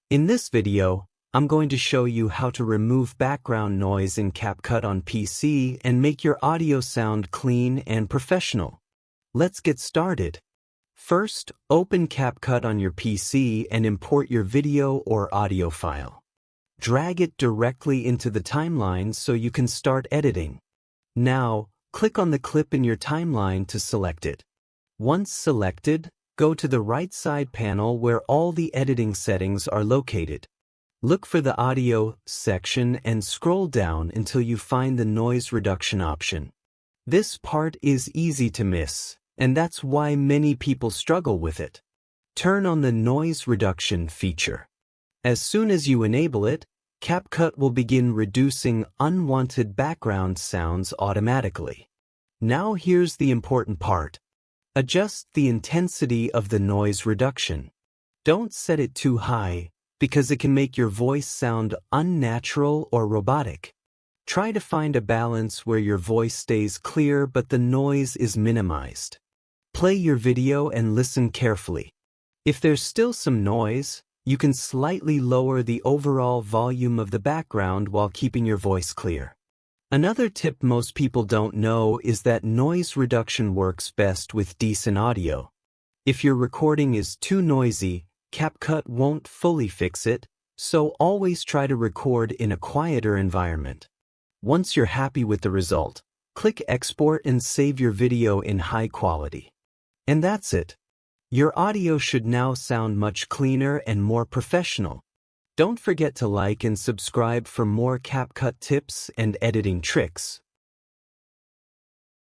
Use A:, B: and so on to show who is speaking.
A: In this video, I'm going to show you how to remove background noise in CapCut on PC and make your audio sound clean and professional. Let's get started. First, open CapCut on your PC and import your video or audio file. Drag it directly into the timeline so you can start editing. Now, click on the clip in your timeline to select it. Once selected, go to the right side panel where all the editing settings are located. Look for the audio section and scroll down until you find the noise reduction option. This part is easy to miss, and that's why many people struggle with it. Turn on the noise reduction feature. As soon as you enable it, CapCut will begin reducing unwanted background sounds automatically. Now here's the important part. Adjust the intensity of the noise reduction. Don't set it too high, because it can make your voice sound unnatural or robotic. Try to find a balance where your voice stays clear but the noise is minimized. Play your video and listen carefully. If there's still some noise, you can slightly lower the overall volume of the background while keeping your voice clear. Another tip most people don't know is that noise reduction works best with decent audio. If your recording is too noisy, CapCut won't fully fix it, so always try to record in a quieter environment. Once you're happy with the result, click Export and save your video in high quality. And that's it. Your audio should now sound much cleaner and more professional. Don't forget to like and subscribe for more CapCut tips and editing tricks.